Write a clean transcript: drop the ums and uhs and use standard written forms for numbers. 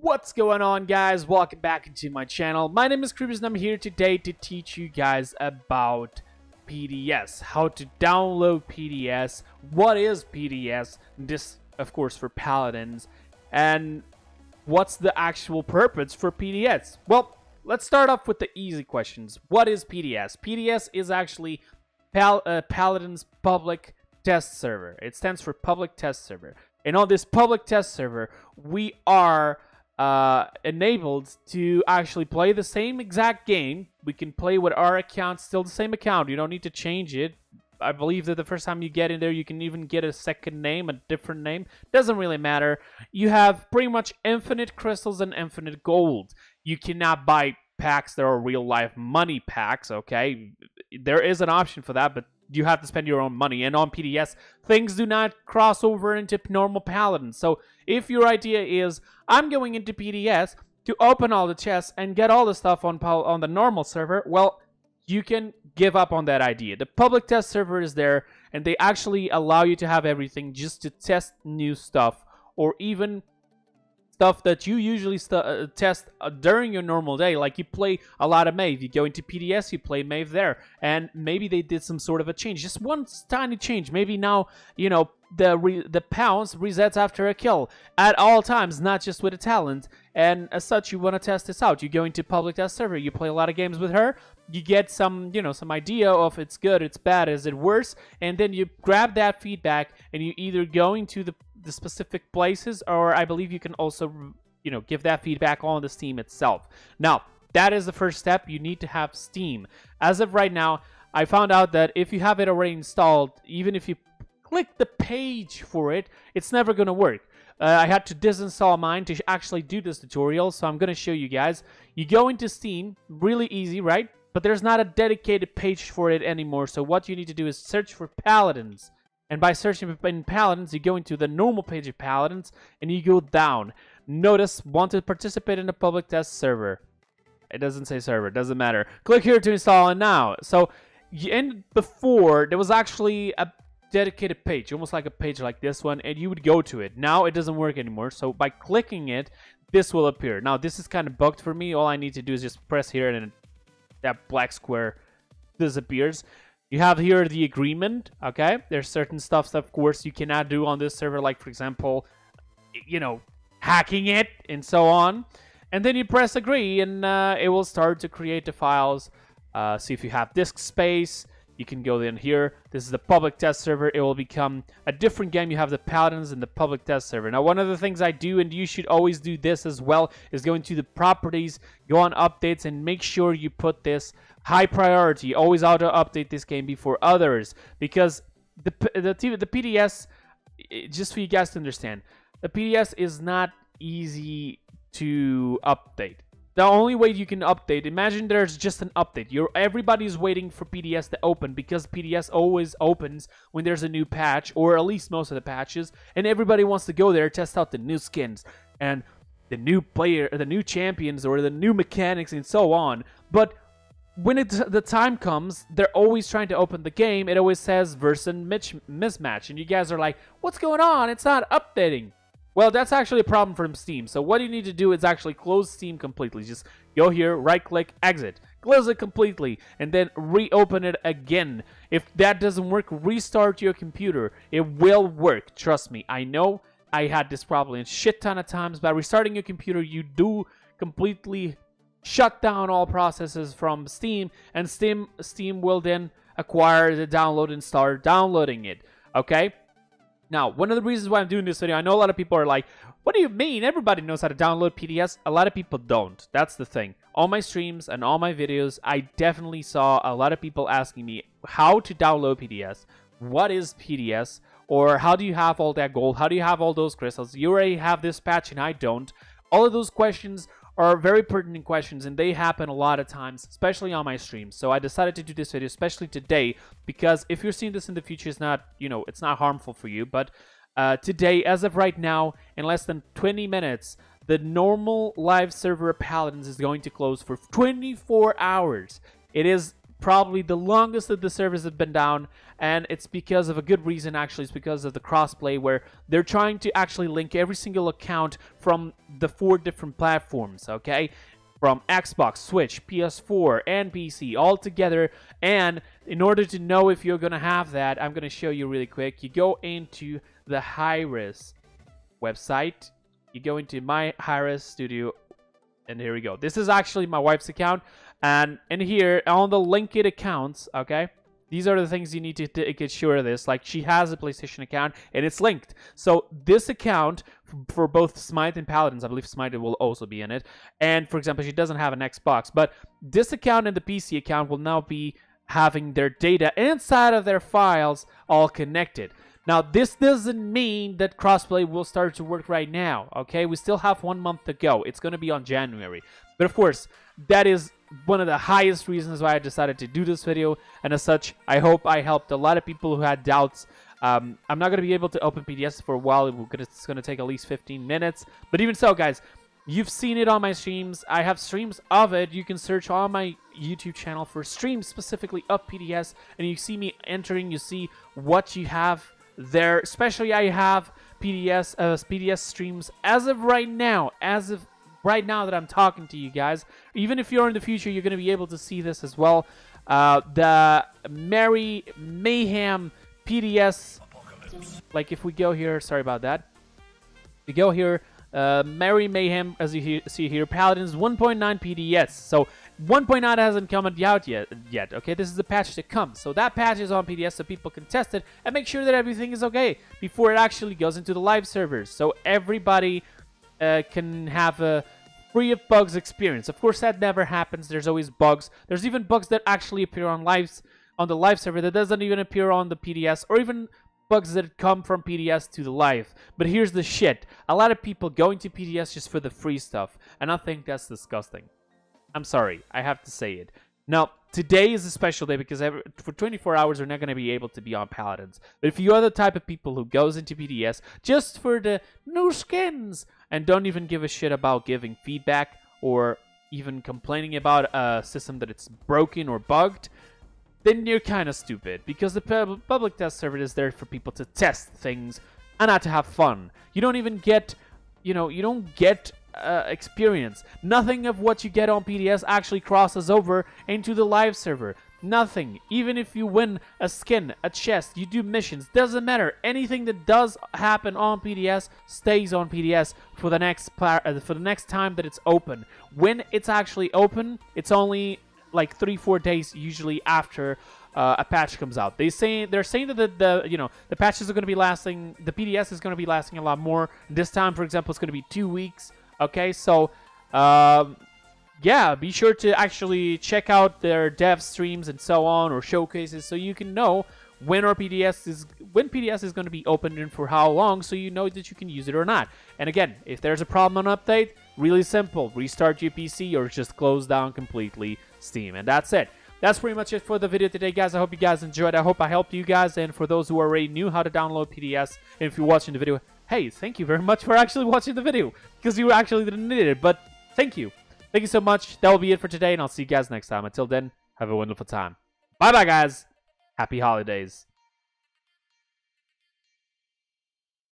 What's going on, guys? Welcome back into my channel. My name is Kreepers and I'm here today to teach you guys about PTS, how to download PTS, what is PTS, this of course for Paladins, and what's the actual purpose for PTS. Well, let's start off with the easy questions. What is PTS? PTS is actually Paladins Public Test Server. It stands for Public Test Server. And on this public test server, we are enabled to actually play the same exact game. We can play with our account, still the same account. You don't need to change it. I believe that the first time you get in there, you can even get a second name, a different name. Doesn't really matter. You have pretty much infinite crystals and infinite gold. You cannot buy packs that are real life money packs, okay? There is an option for that, but you have to spend your own money. And on PTS, things do not cross over into normal Paladins. So if your idea is, I'm going into PTS to open all the chests and get all the stuff on the normal server, well, you can give up on that idea. The public test server is there, and they actually allow you to have everything just to test new stuff, or even stuff that you usually test during your normal day. Like you play a lot of Mave, you go into PTS, you play Mave there, and maybe they did some sort of a change, just one tiny change. Maybe now, you know, the pounce resets after a kill at all times, not just with a talent, and as such you want to test this out. You go into public test server, you play a lot of games with her, you get some, you know, some idea of it's good, it's bad, is it worse, and then you grab that feedback and you either go into the specific places, or I believe you can also, you know, give that feedback on the Steam itself. Now, that is the first step. You need to have Steam. As of right now, I found out that if you have it already installed, even if you click the page for it, it's never going to work. I had to disinstall mine to actually do this tutorial, so I'm going to show you guys. You go into Steam, really easy, right? But there's not a dedicated page for it anymore, so what you need to do is search for Paladins. And by searching in Paladins, you go into the normal page of Paladins, and you go down. Notice, want to participate in a public test server. It doesn't say server, doesn't matter. Click here to install it now. So, before, there was actually a dedicated page, almost like a page like this one, and you would go to it. Now, it doesn't work anymore, so by clicking it, this will appear. Now, this is kind of bugged for me. All I need to do is just press here, and then that black square disappears. You have here the agreement, okay? There's certain stuff that, of course, you cannot do on this server, like, for example, you know, hacking it and so on. And then you press agree, and it will start to create the files. See if you have disk space. You can go in here. This is the public test server. It will become a different game. You have the Paladins and the public test server. Now, one of the things I do, and you should always do this as well, is go into the properties, go on updates, and make sure you put this high priority. Always auto update this game before others, because the PTS, just for you guys to understand, the PTS is not easy to update. The only way you can update, imagine there's just an update. Everybody's waiting for PTS to open, because PTS always opens when there's a new patch, or at least most of the patches, and everybody wants to go there, test out the new skins and the new player, the new champions, or the new mechanics and so on. But when the time comes, they're always trying to open the game. It always says version mismatch, and you guys are like, what's going on? It's not updating. Well, that's actually a problem from Steam. So what you need to do is actually close Steam completely. Just go here, right-click, exit. Close it completely, and then reopen it again. If that doesn't work, restart your computer. It will work. Trust me. I know I had this problem a shit ton of times. By restarting your computer, you do completely shut down all processes from Steam, and Steam will then acquire the download and start downloading it. Okay? Now, one of the reasons why I'm doing this video, I know a lot of people are like, what do you mean? Everybody knows how to download PTS. A lot of people don't. That's the thing. On my streams and all my videos, I definitely saw a lot of people asking me how to download PTS. What is PTS? Or how do you have all that gold? How do you have all those crystals? You already have this patch and I don't. All of those questions are very pertinent questions, and they happen a lot of times, especially on my streams. So I decided to do this video, especially today, because if you're seeing this in the future, it's not, you know, it's not harmful for you. But today, as of right now, in less than 20 minutes, the normal live server of Paladins is going to close for 24 hours. It is probably the longest that the servers have been down, and it's because of a good reason. Actually, it's because of the crossplay, where they're trying to actually link every single account from the 4 different platforms, okay? From Xbox, Switch, PS4, and PC all together. And in order to know if you're gonna have that, I'm gonna show you really quick. You go into the Hi-Res website, you go into my Hi-Res Studio, and here we go. This is actually my wife's account, and in here on the linked accounts, okay, these are the things you need to get sure of this. Like, she has a PlayStation account and it's linked, so this account for both Smite and Paladins, I believe Smite will also be in it, and for example she doesn't have an Xbox, but this account and the PC account will now be having their data inside of their files all connected. Now, this doesn't mean that crossplay will start to work right now, okay? We still have 1 month to go. It's going to be on January. But of course, that is one of the highest reasons why I decided to do this video. And as such, I hope I helped a lot of people who had doubts. I'm not going to be able to open PTS for a while. It's going to take at least 15 minutes. But even so, guys, you've seen it on my streams. I have streams of it. You can search on my YouTube channel for streams specifically of PTS. And you see me entering. You see what you have there. Especially I have PTS streams as of right now. As of right now that I'm talking to you guys. Even if you're in the future, you're going to be able to see this as well. The Merry Mayhem PTS. Like if we go here, sorry about that. We go here, Merry Mayhem, as you see here, Paladins 1.9 PTS. So 1.9 hasn't come out yet. Okay, this is the patch to come. So that patch is on PTS so people can test it and make sure that everything is okay before it actually goes into the live servers. So everybody can have a free of bugs experience. Of course, that never happens. There's always bugs. There's even bugs that actually appear on the live server that doesn't even appear on the PTS, or even bugs that come from PTS to the live. But here's the shit. A lot of people go into PTS just for the free stuff, and I think that's disgusting. I'm sorry, I have to say it. Now, today is a special day because for 24 hours we're not going to be able to be on Paladins. But if you are the type of people who goes into PTS just for the new skins and don't even give a shit about giving feedback or even complaining about a system that it's broken or bugged, then you're kind of stupid, because the public test server is there for people to test things and not to have fun. You don't even get, you don't get experience. Nothing of what you get on PTS actually crosses over into the live server. Nothing. Even if you win a skin, a chest, you do missions, doesn't matter. Anything that does happen on PTS stays on PTS for the next time that it's open. When it's actually open, it's only like 3-4 days usually after a patch comes out. They're saying that the patches are going to be lasting. The PTS is going to be lasting a lot more. This time, for example, it's going to be 2 weeks. Okay, so yeah, be sure to actually check out their dev streams and so on, or showcases, so you can know when PTS is going to be open and for how long, so you know that you can use it or not. And again, if there's a problem on update, really simple, restart your PC or just close down completely Steam, and that's it. That's pretty much it for the video today, guys. I hope you guys enjoyed. I hope I helped you guys, and for those who already knew how to download PTS, and if you're watching the video, hey, thank you very much for actually watching the video, because you actually didn't need it, but thank you. Thank you so much. That will be it for today, and I'll see you guys next time. Until then, have a wonderful time. Bye-bye, guys. Happy holidays.